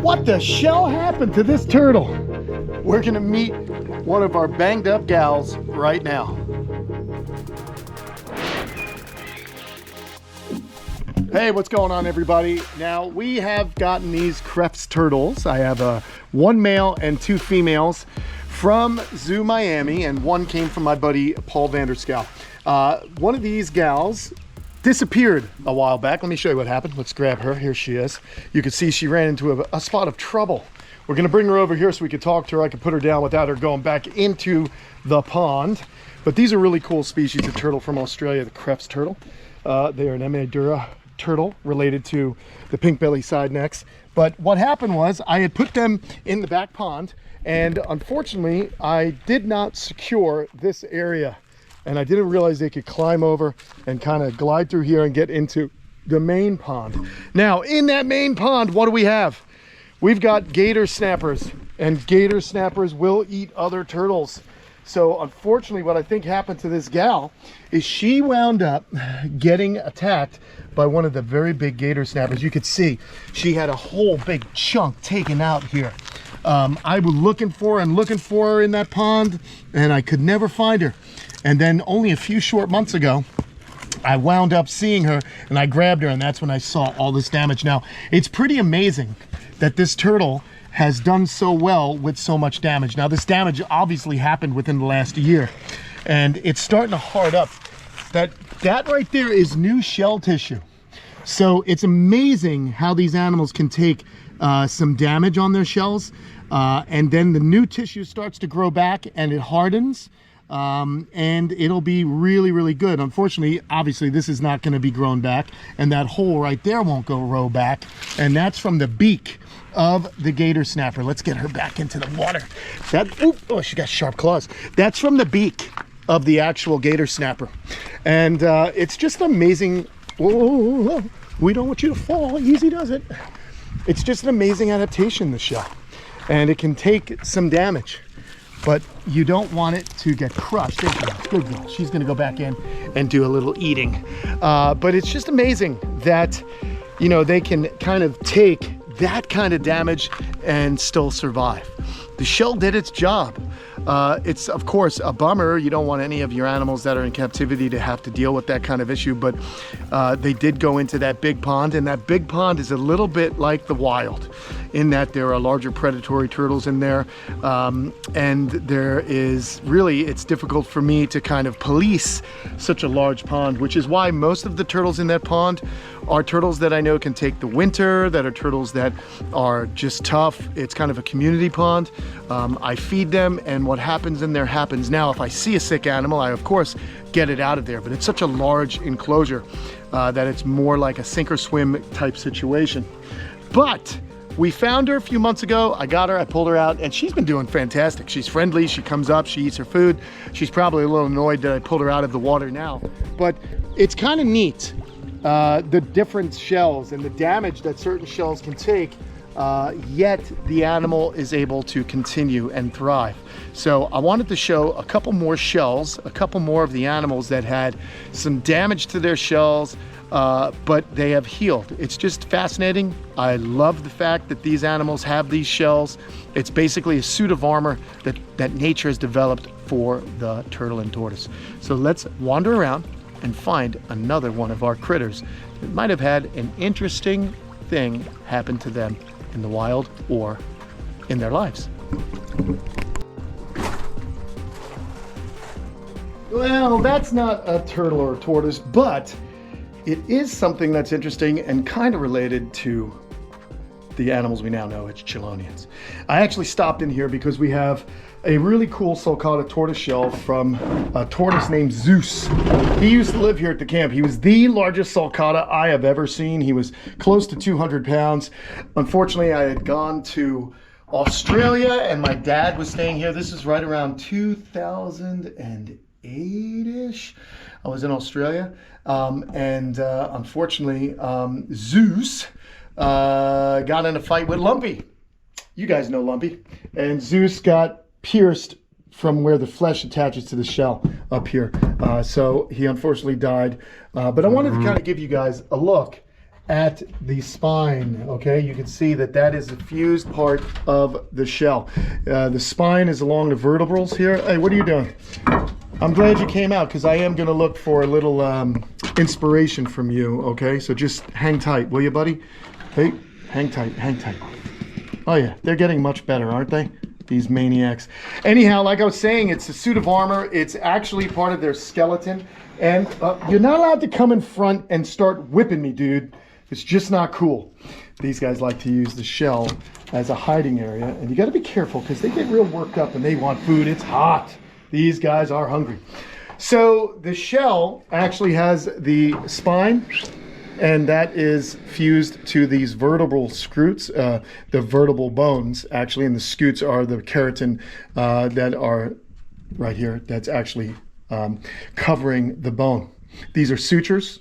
What the shell happened to this turtle? We're gonna meet one of our banged up gals right now. Hey, what's going on, everybody? Now, we have gotten these Krebs turtles. I have one male and two females from Zoo Miami, and one came from my buddy Paul Vanderscal. One of these gals disappeared a while back. Let me show you what happened. Let's grab her. Here she is. You can see she ran into a spot of trouble. We're gonna bring her over here so we can talk to her. I can put her down without her going back into the pond. But these are really cool species of turtle from Australia, the Krebs turtle. They are an Emodura turtle related to the pink belly side necks. But what happened was I had put them in the back pond, and unfortunately I did not secure this area, and I didn't realize they could climb over and kind of glide through here and get into the main pond. Now in that main pond, what do we have? We've got gator snappers, and gator snappers will eat other turtles. So unfortunately, what I think happened to this gal is she wound up getting attacked by one of the very big gator snappers. You could see she had a whole big chunk taken out here. I was looking for her in that pond, and I could never find her. And then only a few short months ago, I wound up seeing her, and I grabbed her, and that's when I saw all this damage. Now, it's pretty amazing that this turtle has done so well with so much damage. Now, this damage obviously happened within the last year, and it's starting to hard up. That right there is new shell tissue. So it's amazing how these animals can take some damage on their shells, and then the new tissue starts to grow back and it hardens, and it'll be really, really good. Unfortunately, obviously, this is not going to be grown back, and that hole right there won't grow back, and that's from the beak of the gator snapper. Let's get her back into the water. Oh, she got sharp claws. That's from the beak of the actual gator snapper, and it's just amazing. Whoa, we don't want you to fall. Easy does it. It's just an amazing adaptation, the shell, and it can take some damage, but you don't want it to get crushed. There she goes. Good girl. She's going to go back in and do a little eating. But it's just amazing that, you know, they can kind of take that kind of damage and still survive. The shell did its job. It's of course a bummer. You don't want any of your animals that are in captivity to have to deal with that kind of issue, but they did go into that big pond, and that big pond is a little bit like the wild in that there are larger predatory turtles in there, and there is really, it's difficult for me to kind of police such a large pond, which is why most of the turtles in that pond are turtles that I know can take the winter, that are turtles that are just tough. It's kind of a community pond. I feed them, and what happens in there happens. Now, if I see a sick animal, I of course get it out of there, but it's such a large enclosure that it's more like a sink or swim type situation. But we found her a few months ago. I got her, I pulled her out, and she's been doing fantastic. She's friendly, she comes up, she eats her food. She's probably a little annoyed that I pulled her out of the water now, but it's kind of neat, the different shells and the damage that certain shells can take, yet the animal is able to continue and thrive. So I wanted to show a couple more shells, a couple more of the animals that had some damage to their shells, but they have healed. It's just fascinating. I love the fact that these animals have these shells. It's basically a suit of armor that nature has developed for the turtle and tortoise. So let's wander around and find another one of our critters that might have had an interesting thing happen to them in the wild or in their lives. Well, that's not a turtle or a tortoise, but it is something that's interesting and kind of related to the animals we now know as chelonians. I actually stopped in here because we have a really cool sulcata tortoise shell from a tortoise named Zeus. He used to live here at the camp. He was the largest sulcata I have ever seen. He was close to 200 pounds. Unfortunately, I had gone to Australia and my dad was staying here. This is right around 2008-ish. I was in Australia, and unfortunately, Zeus got in a fight with Lumpy. You guys know Lumpy. And Zeus got pierced from where the flesh attaches to the shell up here. So he unfortunately died. But I wanted to kind of give you guys a look at the spine. Okay, you can see that that is the fused part of the shell. The spine is along the vertebrals here. Hey, what are you doing? I'm glad you came out, because I am going to look for a little inspiration from you. Okay, so just hang tight, will you, buddy? Hey, hang tight, hang tight. Oh yeah, they're getting much better, aren't they? These maniacs. Anyhow, like I was saying, it's a suit of armor. It's actually part of their skeleton. And you're not allowed to come in front and start whipping me, dude. It's just not cool. These guys like to use the shell as a hiding area. And you got to be careful, because they get real worked up and they want food. It's hot. These guys are hungry. So the shell actually has the spine, and that is fused to these vertebral scutes, the vertebral bones actually, and the scutes are the keratin that are right here, that's actually covering the bone. These are sutures,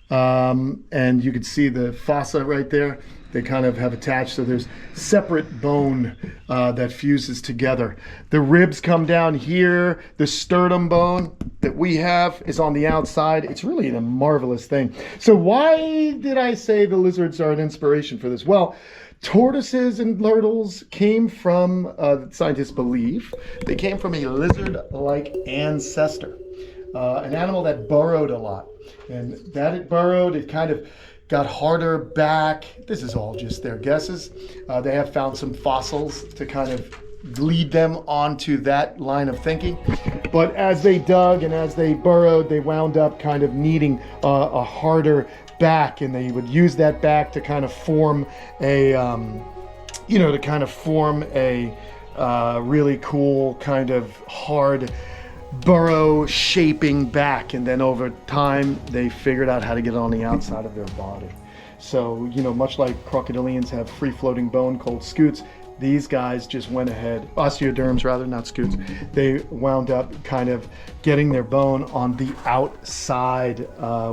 and you can see the fossa right there. They kind of have attached, so there's separate bone that fuses together. The ribs come down here. The sternum bone that we have is on the outside. It's really a marvelous thing. So why did I say the lizards are an inspiration for this? Well, tortoises and turtles came from, scientists believe, they came from a lizard-like ancestor, an animal that burrowed a lot. And that it burrowed, it kind of got harder back. This is all just their guesses. They have found some fossils to kind of lead them onto that line of thinking. But as they dug and as they burrowed, they wound up kind of needing a harder back, and they would use that back to kind of form a, really cool kind of hard burrow shaping back, and then over time they figured out how to get it on the outside of their body. So, you know, much like crocodilians have free floating bone called scutes, these guys just went ahead, osteoderms rather, not scutes, they wound up kind of getting their bone on the outside,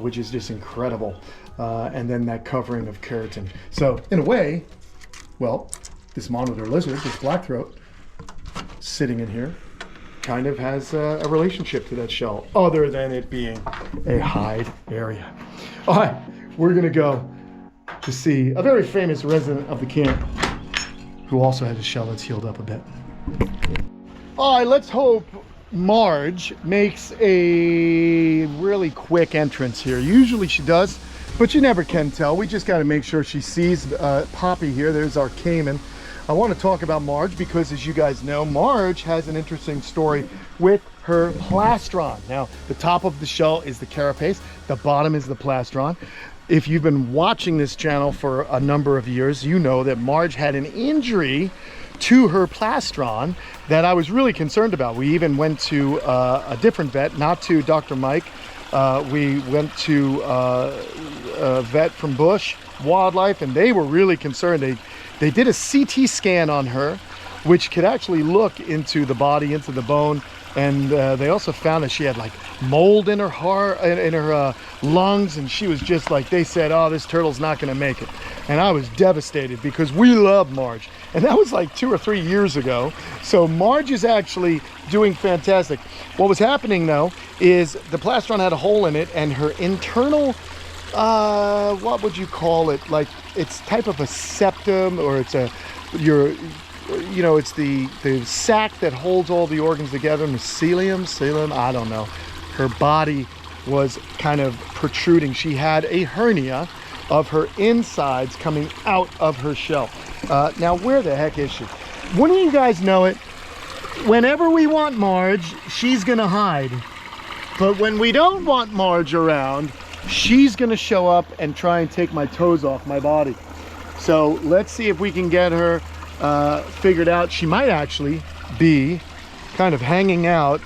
which is just incredible. And then that covering of keratin. So in a way, well, this monitor lizard, this blackthroat, sitting in here, kind of has a relationship to that shell, other than it being a hide area. All right, we're gonna go to see a very famous resident of the camp who also has a shell that's healed up a bit. All right, let's hope Marge makes a really quick entrance here. Usually she does, but you never can tell. We just gotta make sure she sees Poppy here. There's our caiman. I want to talk about Marge because, as you guys know, Marge has an interesting story with her plastron. Now, the top of the shell is the carapace, the bottom is the plastron. If you've been watching this channel for a number of years, you know that Marge had an injury to her plastron that I was really concerned about. We even went to a different vet, not to Dr. Mike. We went to a vet from Bush Wildlife, and they were really concerned. They did a CT scan on her, which could actually look into the body, into the bone, and they also found that she had like mold in her heart, in her lungs, and she was just like, they said, oh, this turtle's not gonna make it. And I was devastated because we love Marge, and that was like 2 or 3 years ago. So Marge is actually doing fantastic. What was happening though is the plastron had a hole in it, and her internal, what would you call it? Like, it's type of a septum, or it's it's the sac that holds all the organs together, mycelium, I don't know. Her body was kind of protruding. She had a hernia of her insides coming out of her shell. Now, where the heck is she? Wouldn't you guys know it? Whenever we want Marge, she's gonna hide. But when we don't want Marge around, she's gonna show up and try and take my toes off my body. So let's see if we can get her figured out. She might actually be kind of hanging out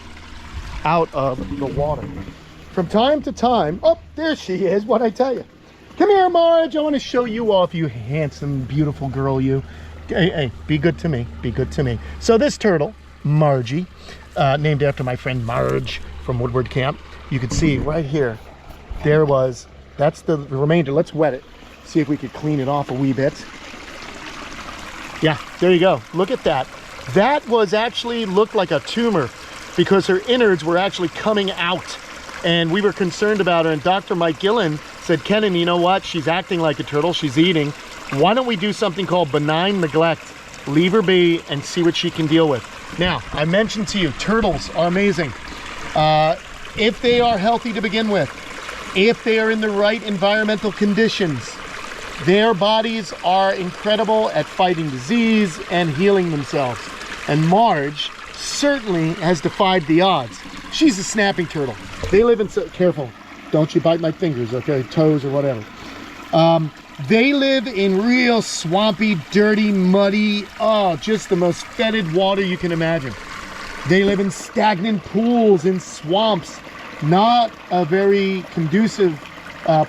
of the water. From time to time, oh, there she is, what'd I tell you? Come here, Marge, I wanna show you off, you handsome, beautiful girl, you. Hey, be good to me, be good to me. So this turtle, Margie, named after my friend Marge from Woodward Camp, you can see right here, there was, that's the remainder. Let's wet it. See if we could clean it off a wee bit. Yeah, there you go. Look at that. That was actually looked like a tumor because her innards were actually coming out. And we were concerned about her. And Dr. Mike Gillen said, Kenan, you know what? She's acting like a turtle. She's eating. Why don't we do something called benign neglect? Leave her be and see what she can deal with. Now, I mentioned to you, turtles are amazing. If they are healthy to begin with, if they are in the right environmental conditions, their bodies are incredible at fighting disease and healing themselves. And Marge certainly has defied the odds. She's a snapping turtle. They live in, careful, don't you bite my fingers, okay, toes or whatever. They live in real swampy, dirty, muddy, oh, just the most fetid water you can imagine. They live in stagnant pools, in swamps, not a very conducive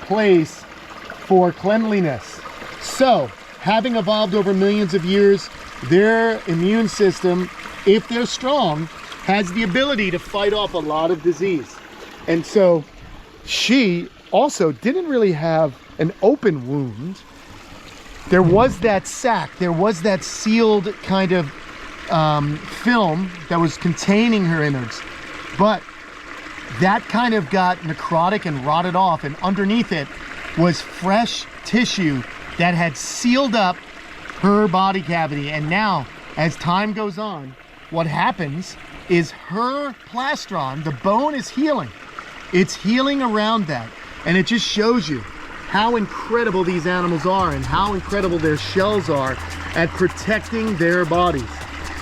place for cleanliness. So, having evolved over millions of years, their immune system, if they're strong, has the ability to fight off a lot of disease. And so, she also didn't really have an open wound. There was that sac, there was that sealed kind of film that was containing her innards, but that kind of got necrotic and rotted off, and underneath it was fresh tissue that had sealed up her body cavity. And now, as time goes on, what happens is her plastron, the bone, is healing. It's healing around that, and it just shows you how incredible these animals are and how incredible their shells are at protecting their bodies.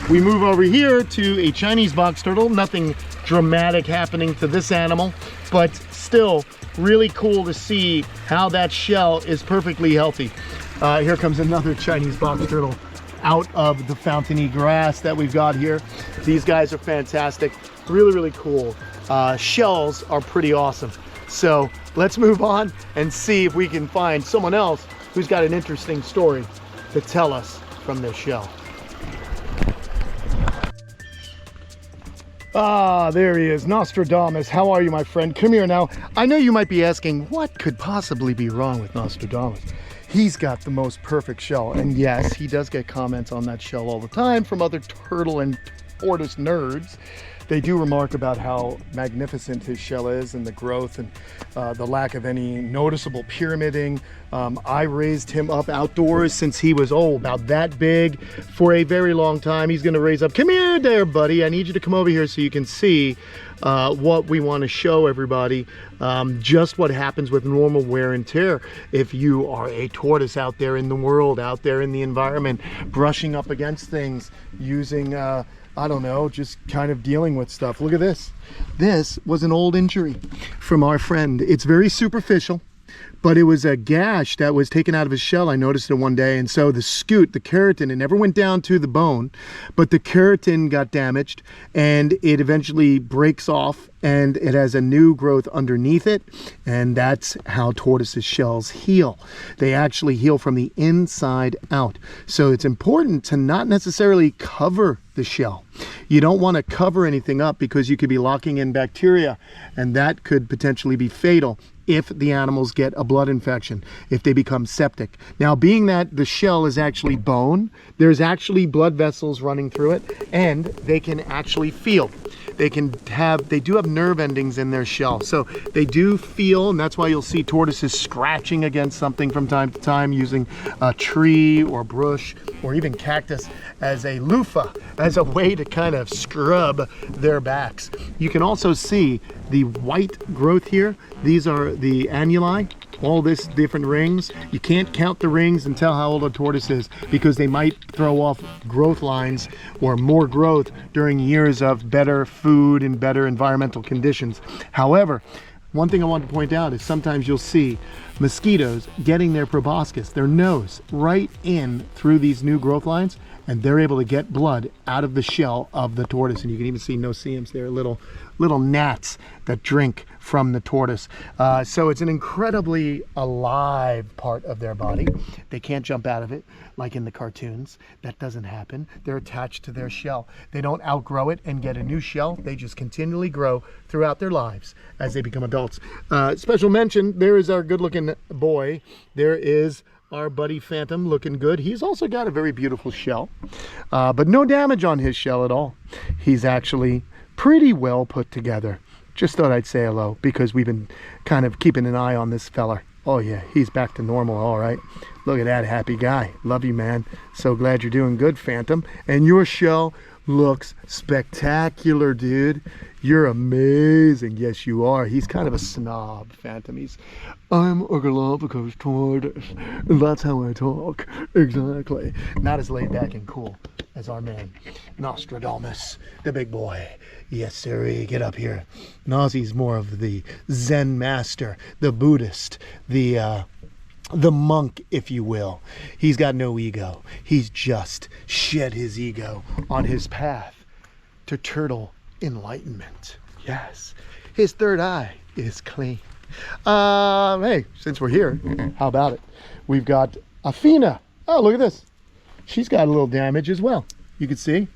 We move over here to a Chinese box turtle. Nothing dramatic happening to this animal, but still really cool to see how that shell is perfectly healthy. Here comes another Chinese box turtle out of the fountainy grass that we've got here. These guys are fantastic, really cool. Shells are pretty awesome. So let's move on and see if we can find someone else who's got an interesting story to tell us from their shell. Ah, there he is, Nostradamus. How are you, my friend? Come here now. I know you might be asking, what could possibly be wrong with Nostradamus? He's got the most perfect shell. And yes, he does get comments on that shell all the time from other turtle and tortoise nerds. They do remark about how magnificent his shell is and the growth and the lack of any noticeable pyramiding. I raised him up outdoors since he was about that big for a very long time. He's gonna raise up. Come here there, buddy. I need you to come over here so you can see what we want to show everybody, just what happens with normal wear and tear. If you are a tortoise out there in the world, out there in the environment, brushing up against things, using I don't know, just kind of dealing with stuff. Look at this. This was an old injury from our friend. It's very superficial, but it was a gash that was taken out of his shell. I noticed it one day. And so the scute, the keratin, it never went down to the bone, but the keratin got damaged and it eventually breaks off and it has a new growth underneath it. And that's how tortoises' shells heal. They actually heal from the inside out. So it's important to not necessarily cover the shell. You don't want to cover anything up because you could be locking in bacteria, and that could potentially be fatal if the animals get a blood infection, if they become septic. Now, being that the shell is actually bone, there's actually blood vessels running through it, and they can actually feel. They do have nerve endings in their shell. So they do feel, and that's why you'll see tortoises scratching against something from time to time using a tree or bush or even cactus as a loofah, as a way to kind of scrub their backs. You can also see the white growth here. These are the annuli, all this different rings. You can't count the rings and tell how old a tortoise is because they might throw off growth lines or more growth during years of better food and better environmental conditions. However, one thing I want to point out is sometimes you'll see mosquitoes getting their proboscis, their nose, right in through these new growth lines, and they're able to get blood out of the shell of the tortoise. And you can even see no-see-ums there, little gnats that drink from the tortoise. So it's an incredibly alive part of their body. They can't jump out of it like in the cartoons. That doesn't happen. They're attached to their shell. They don't outgrow it and get a new shell. They just continually grow throughout their lives as they become adults. Special mention, there is our good-looking boy. There is our buddy Phantom, looking good. He's also got a very beautiful shell, but no damage on his shell at all. He's actually pretty well put together. Just thought I'd say hello because we've been kind of keeping an eye on this fella. Oh yeah, he's back to normal, all right. Look at that happy guy. Love you, man. So glad you're doing good, Phantom. And your shell looks spectacular, dude. You're amazing. Yes, you are. He's kind of a snob, Phantom. I'm a Galapagos tortoise, and that's how I talk. Exactly. Not as laid back and cool as our man, Nostradamus, the big boy. Yes, sir. Get up here. Nazi's more of the Zen master, the Buddhist, the monk, if you will. He's got no ego. He's just shed his ego on his path to turtle enlightenment. Yes, his third eye is clean. Hey, since we're here, how about it? We've got Athena. Oh, look at this. She's got a little damage as well. You can see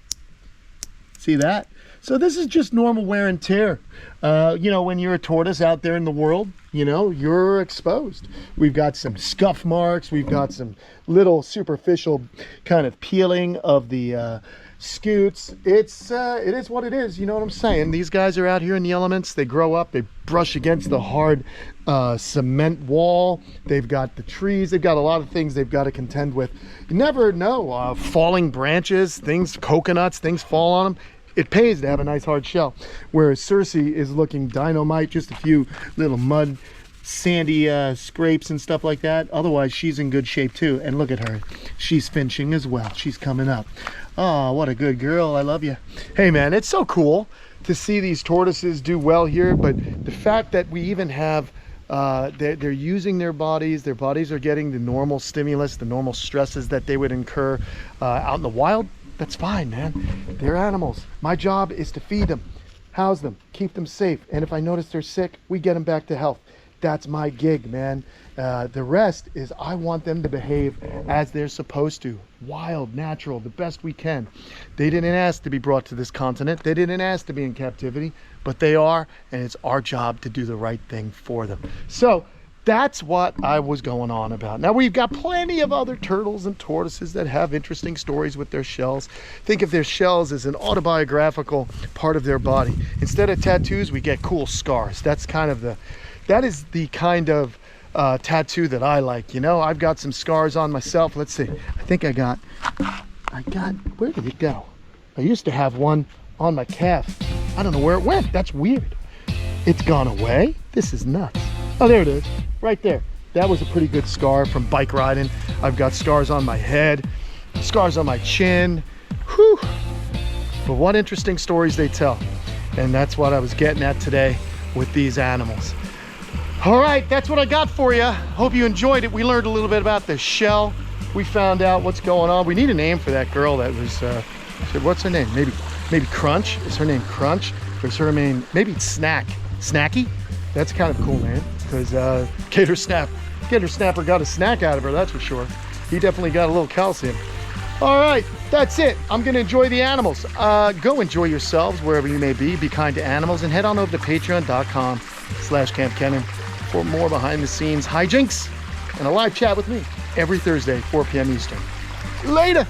that? So this is just normal wear and tear. You know, when you're a tortoise out there in the world, you know, you're exposed. We've got some scuff marks. We've got some little superficial kind of peeling of the scutes. It is what it is. You know what I'm saying? These guys are out here in the elements. They grow up. They brush against the hard cement wall. They've got the trees. They've got a lot of things they've got to contend with. You never know. Falling branches, things, coconuts, things fall on them. It pays to have a nice hard shell. Whereas Circe is looking dynamite, just a few little mud, sandy scrapes and stuff like that. Otherwise, she's in good shape too. And look at her. She's finching as well. She's coming up. Oh, what a good girl. I love you. Hey, man, it's so cool to see these tortoises do well here. But the fact that we even have, they're using their bodies are getting the normal stimulus, the normal stresses that they would incur out in the wild. That's fine, man. They're animals. My job is to feed them, house them, keep them safe. And if I notice they're sick, we get them back to health. That's my gig, man. The rest is I want them to behave as they're supposed to. Wild, natural, the best we can. They didn't ask to be brought to this continent. They didn't ask to be in captivity, but they are, and it's our job to do the right thing for them. So that's what I was going on about. Now, we've got plenty of other turtles and tortoises that have interesting stories with their shells. Think of their shells as an autobiographical part of their body. Instead of tattoos, we get cool scars. That is the kind of tattoo that I like. You know, I've got some scars on myself. Let's see. I think I got, where did it go? I used to have one on my calf. I don't know where it went. That's weird. It's gone away. This is nuts. Oh, there it is, right there. That was a pretty good scar from bike riding. I've got scars on my head, scars on my chin. Whew. But what interesting stories they tell. And that's what I was getting at today with these animals. All right, that's what I got for you. Hope you enjoyed it. We learned a little bit about the shell. We found out what's going on. We need a name for that girl that was, what's her name? Maybe Crunch? Is her name Crunch? Or is her name, maybe Snacky? That's kind of cool, man. Because Gator Snapper got a snack out of her, that's for sure. He definitely got a little calcium. All right, that's it. I'm gonna enjoy the animals. Go enjoy yourselves wherever you may be. Be kind to animals, and head on over to patreon.com/Kamp Kenan for more behind the scenes hijinks and a live chat with me every Thursday, 4 p.m. Eastern. Later.